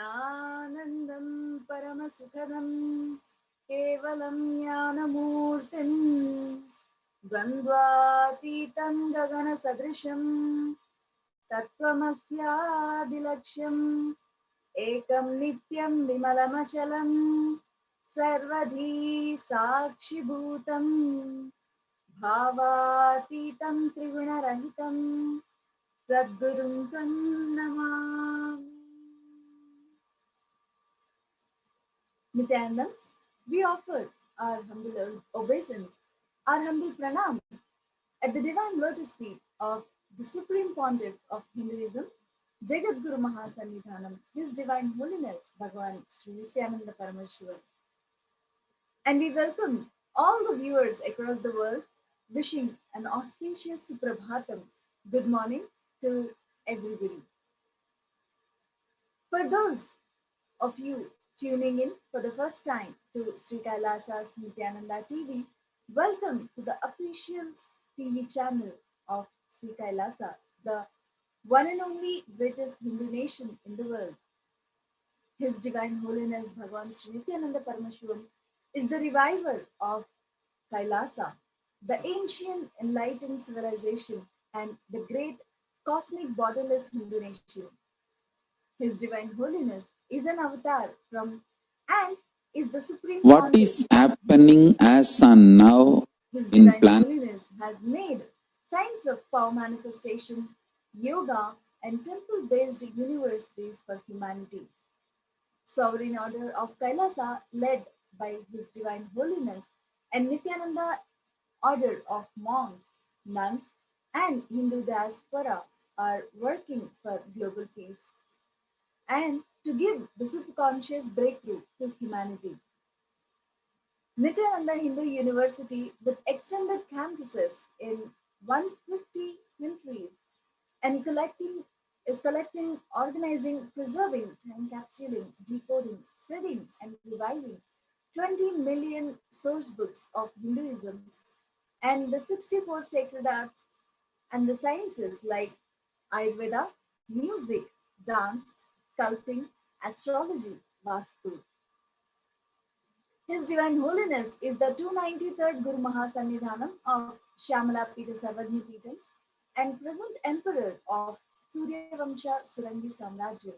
ज्ञानानन्दं परमसुखदं केवलं ज्ञानमूर्तिं द्वन्द्वातीतं गगनसदृशं तत्त्वमस्यादिलक्ष्यम् एकं नित्यं विमलमचलं सर्वधी साक्षिभूतं भावातीतं त्रिगुणरहितं सद्गुरुं तं Namami. Nityanandam, we offer our humble obeisance, our humble pranam at the divine lotus feet of the Supreme Pontiff of Hinduism, Jagat Guru Mahasannidhanam, His Divine Holiness Bhagavan Sri Nityananda Paramashiva. And we welcome all the viewers across the world, wishing an auspicious Suprabhatam. Good morning to everybody. For those of you tuning in for the first time to Sri Kailasa's Nityananda TV, welcome to the official TV channel of Sri Kailasa, the one and only greatest Hindu nation in the world. His Divine Holiness Bhagavan Sri Nityananda Paramashivam is the reviver of Kailasa, the ancient enlightened civilization and the great cosmic borderless Hindu nation. His Divine Holiness is an avatar from and is the Supreme What Pontiff is of happening as and now His in Divine planet? Holiness has made science of power manifestation, yoga, and temple based universities for humanity. Sovereign Order of Kailasa, led by His Divine Holiness, and Nityananda Order of monks, nuns, and Hindu diaspora are working for global peace and to give the superconscious breakthrough to humanity. Nityananda Hindu University, with extended campuses in 150 countries, and collecting, organizing, preserving, time capsuling, decoding, spreading, and reviving 20 million source books of Hinduism and the 64 sacred arts and the sciences like Ayurveda, music, dance, sculpting, astrology, Vastu. His Divine Holiness is the 293rd Guru Mahasannidhanam of Shyamala Pita Sarvajna Peetham and present Emperor of Suryavamsha Surangi Samrajya.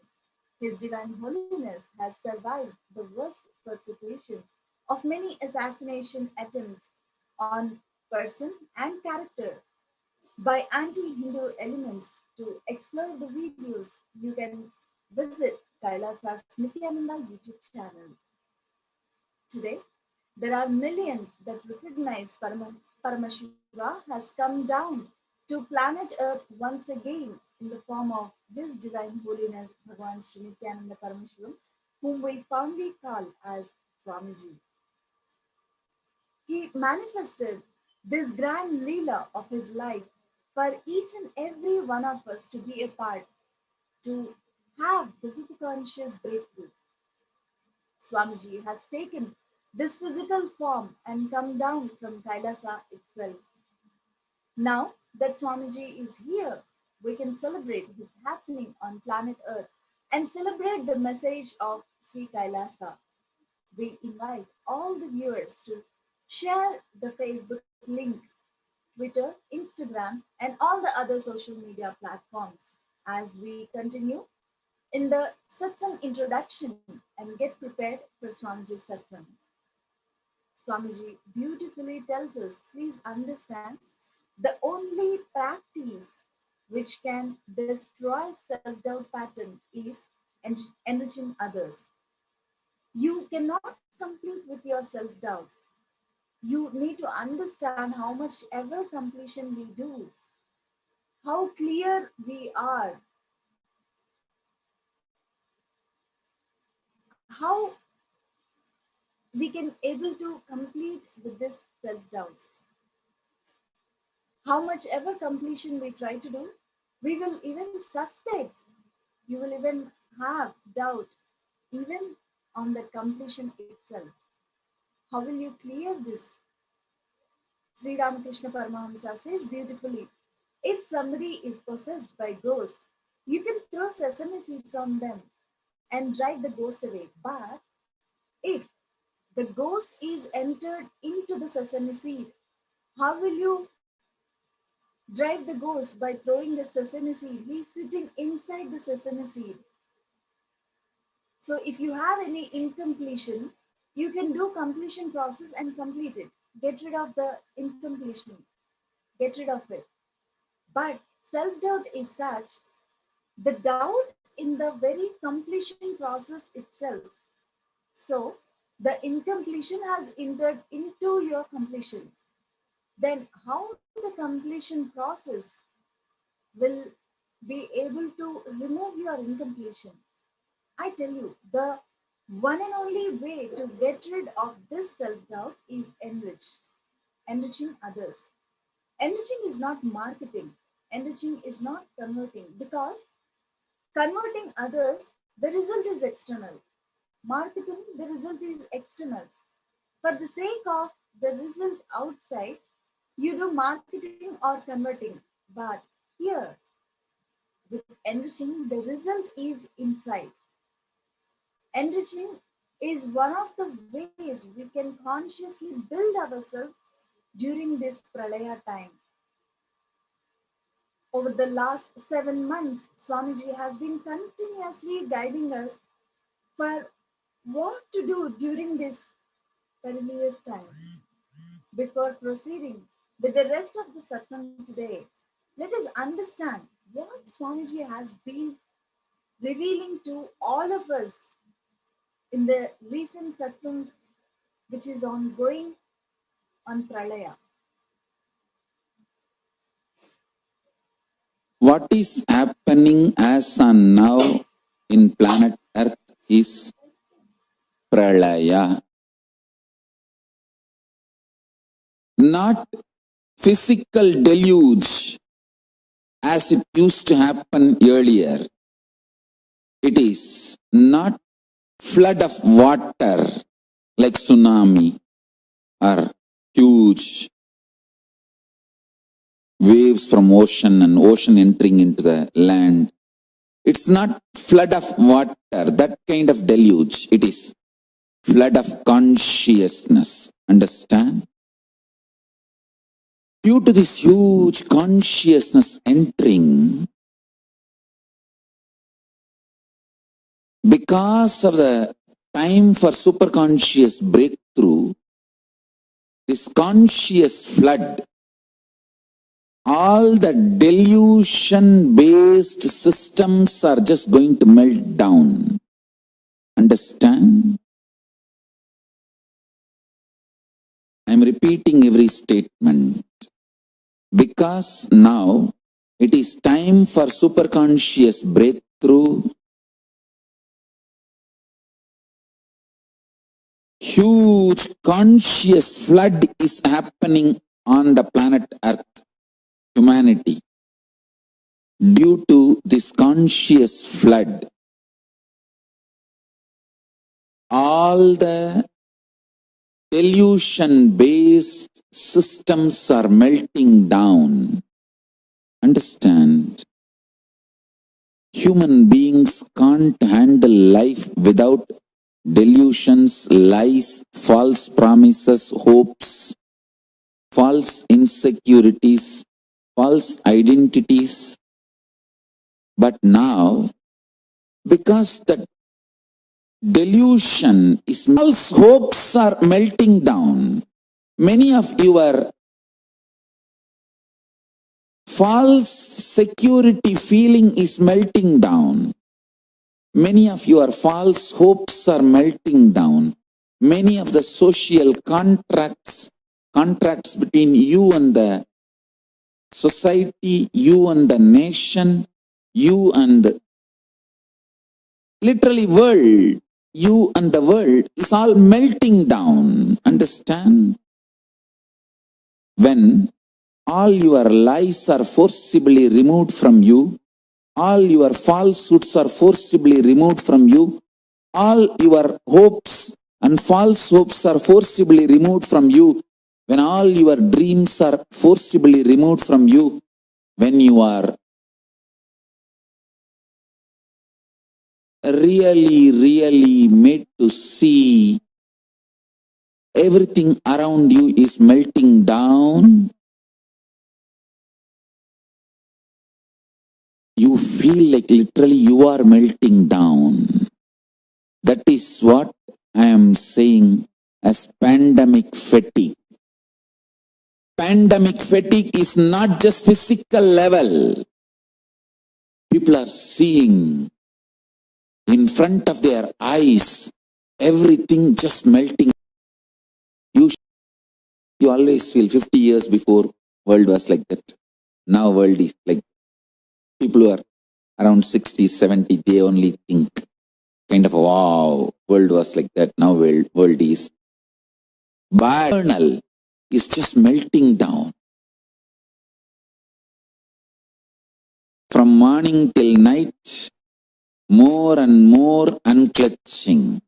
His Divine Holiness has survived the worst persecution of many assassination attempts on person and character by anti-Hindu elements. To explore the videos, you can visit Kailasa's Nityananda YouTube channel. Today, there are millions that recognize Paramashiva has come down to planet Earth once again in the form of His Divine Holiness Bhagavan Sri Nityananda Paramashivam, whom we fondly call as Swamiji. He manifested this grand Leela of his life for each and every one of us to be a part, to have the superconscious breakthrough. Swamiji has taken this physical form and come down from Kailasa itself. Now that Swamiji is here, we can celebrate his happening on planet Earth and celebrate the message of Sri Kailasa. We invite all the viewers to share the Facebook link, Twitter, Instagram, and all the other social media platforms. As we continue in the satsang introduction and get prepared for Swamiji's satsang. Swamiji beautifully tells us, please understand, the only practice which can destroy self-doubt pattern is enriching others. You cannot complete with your self-doubt. You need to understand how much ever completion we do, how clear we are, how we can able to complete with this self-doubt. How much ever completion we try to do, we will even suspect, you will even have doubt, even on the completion itself. How will you clear this? Sri Ramakrishna Paramahamsa says beautifully, if somebody is possessed by ghost, you can throw sesame seeds on them and drive the ghost away. But if the ghost is entered into the sesame seed, how will you drive the ghost? By throwing the sesame seed. He's sitting inside the sesame seed. So if you have any incompletion, you can do completion process and complete it. Get rid of the incompletion. Get rid of it. But self-doubt is such, the doubt in the very completion process itself. So the incompletion has entered into your completion. Then how the completion process will be able to remove your incompletion? I tell you, the one and only way to get rid of this self-doubt is enriching others. Enriching is not marketing. Enriching is not converting, because converting others, the result is external. Marketing, the result is external. For the sake of the result outside, you do marketing or converting. But here, with enriching, the result is inside. Enriching is one of the ways we can consciously build ourselves during this Pralaya time. Over the last 7 months, Swamiji has been continuously guiding us for what to do during this perilous time. Before proceeding with the rest of the satsang today, let us understand what Swamiji has been revealing to all of us in the recent satsangs which is ongoing on Pralaya. What is happening as and now in planet Earth is Pralaya. Not physical deluge as it used to happen earlier. It is not flood of water like tsunami or huge waves from ocean and ocean entering into the land. It's not flood of water, that kind of deluge. It is flood of consciousness. Understand? Due to this huge consciousness entering, because of the time for superconscious breakthrough, this conscious flood, all the delusion-based systems are just going to melt down. Understand? I'm repeating every statement because now it is time for superconscious breakthrough. Huge conscious flood is happening on the planet Earth, humanity. Due to this conscious flood, all the delusion-based systems are melting down. Understand? Human beings can't handle life without delusions, lies, false promises, hopes, false insecurities, false identities. But now, because the delusion is, false hopes are melting down. Many of your false security feeling is melting down. Many of your false hopes are melting down. Many of the social contracts between you and the society, you and the nation, you and literally world, you and the world is all melting down. Understand? When all your lies are forcibly removed from you, all your falsehoods are forcibly removed from you, all your hopes and false hopes are forcibly removed from you, when all your dreams are forcibly removed from you, when you are really made to see everything around you is melting down, you feel like literally you are melting down. That is what I am saying as pandemic fatigue. Pandemic fatigue is not just physical level. People are seeing in front of their eyes everything just melting. You always feel 50 years before world was like that. Now world is like, people who are around 60, 70, they only think kind of, wow, world was like that. Now world is. But eternal is just melting down. From morning till night, more and more unclutching.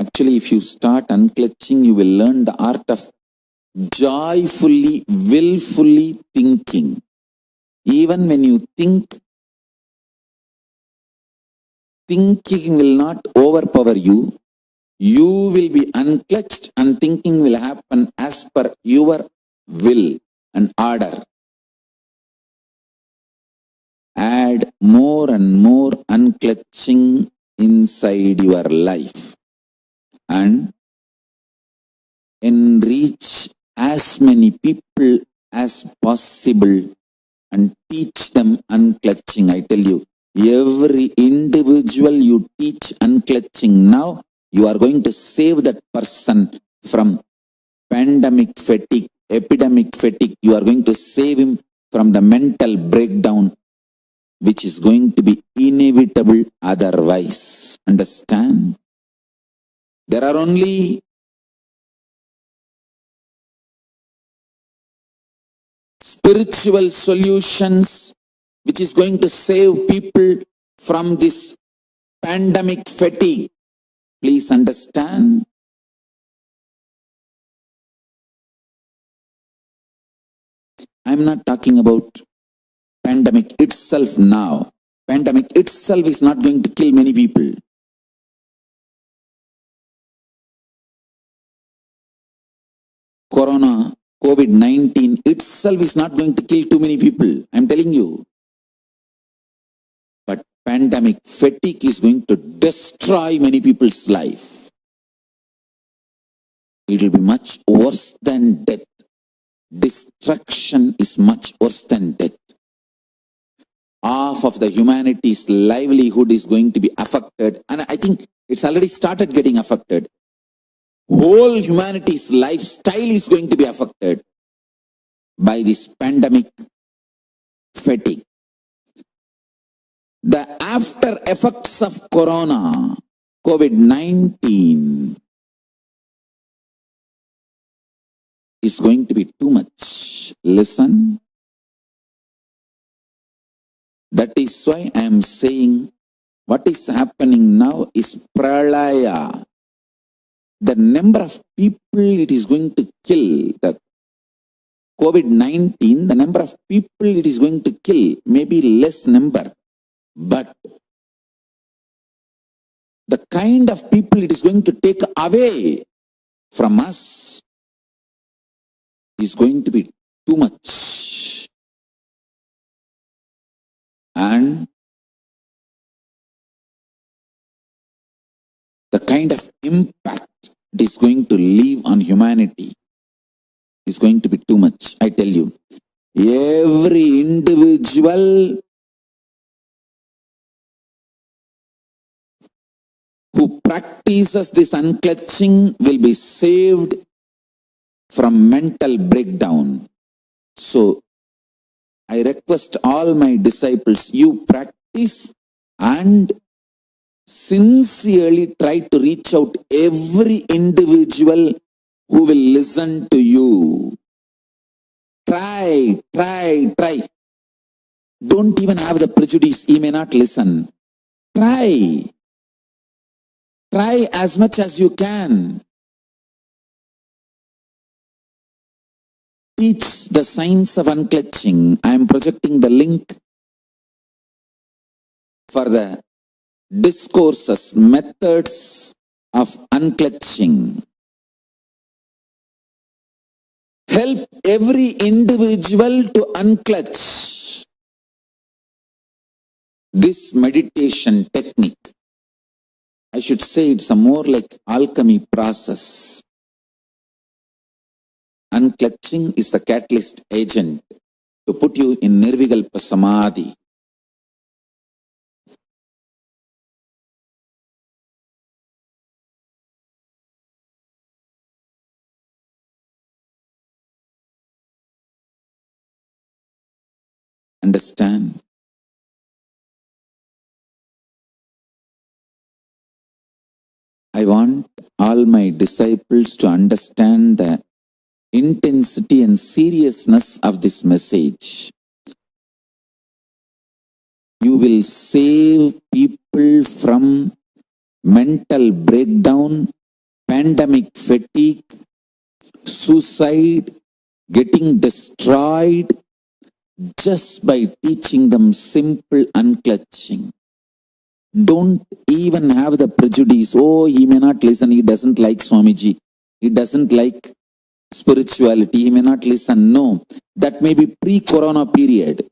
Actually, if you start unclutching, you will learn the art of joyfully, willfully thinking. Even when you think, thinking will not overpower you. You will be unclutched and thinking will happen as per your will and order. Add more and more unclutching inside your life and enrich as many people as possible and teach them unclutching. I tell you, every individual you teach unclutching now, you are going to save that person from pandemic fatigue, epidemic fatigue. You are going to save him from the mental breakdown, which is going to be inevitable otherwise. Understand? There are only spiritual solutions which is going to save people from this pandemic fatigue. Please understand. I'm not talking about pandemic itself now. Pandemic itself is not going to kill many people. Corona, COVID-19 itself is not going to kill too many people. I'm telling you. But pandemic fatigue is going to destroy many people's life. It will be much worse than death. Destruction is much worse than death. Half of the humanity's livelihood is going to be affected, and I think it's already started getting affected. Whole humanity's lifestyle is going to be affected by this pandemic fatigue. The after effects of corona, COVID-19, is going to be too much. Listen. That is why I am saying what is happening now is pralaya. The number of people it is going to kill, the COVID-19, the number of people it is going to kill may be less number. But the kind of people it is going to take away from us is going to be too much. And the kind of impact it is going to leave on humanity is going to be too much. I tell you, every individual who practices this unclutching will be saved from mental breakdown. So I request all my disciples, you practice and sincerely try to reach out every individual who will listen to you. Try. Don't even have the prejudice, he may not listen. Try as much as you can. Teach the science of unclutching. I am projecting the link for the discourses, methods of unclutching. Help every individual to unclutch. This meditation technique, I should say it's a more like alchemy process. Unclutching is the catalyst agent to put you in Nirvikalpa Samadhi. Understand? I want all my disciples to understand the intensity and seriousness of this message. You will save people from mental breakdown, pandemic fatigue, suicide, getting destroyed, just by teaching them simple unclutching. Don't even have the prejudice, oh, he may not listen, he doesn't like Swamiji, he doesn't like spirituality, he may not listen. No, that may be pre-corona period.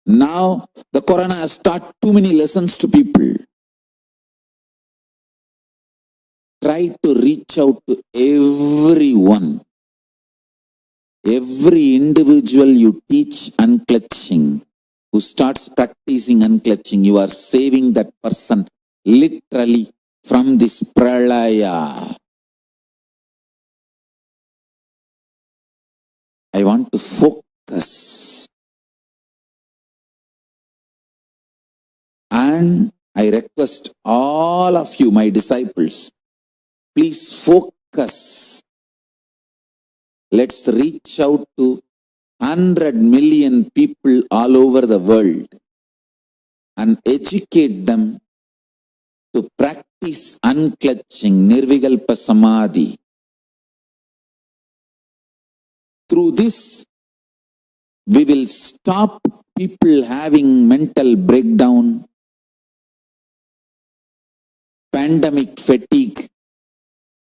Now, the corona has taught too many lessons to people. Try to reach out to everyone. Every individual you teach unclutching, who starts practicing unclutching, you are saving that person literally from this pralaya. I want to focus. And I request all of you, my disciples, please focus. Let's reach out to 100 million people all over the world and educate them to practice unclutching, Nirvikalpa Samadhi. Through this, we will stop people having mental breakdown, pandemic fatigue,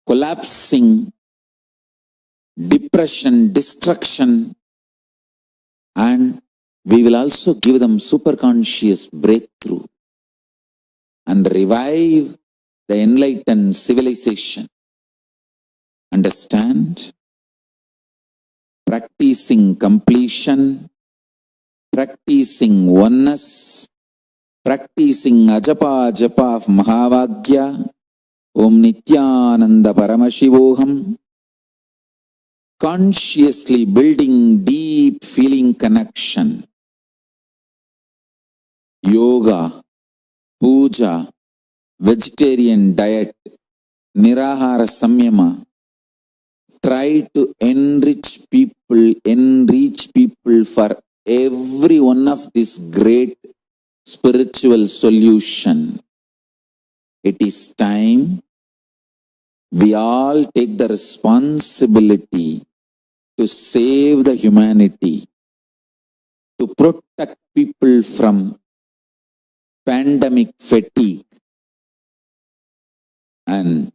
collapsing, depression, destruction, and we will also give them superconscious breakthrough and revive the enlightened civilization. Understand? Practicing completion, practicing oneness, practicing ajapa japa of Mahavagya, Om Nityananda Paramashivoham, consciously building deep feeling connection. Yoga, puja, vegetarian diet, nirahara samyama. Try to enrich people for every one of this great spiritual solution. It is time we all take the responsibility to save the humanity, to protect people from pandemic fatigue and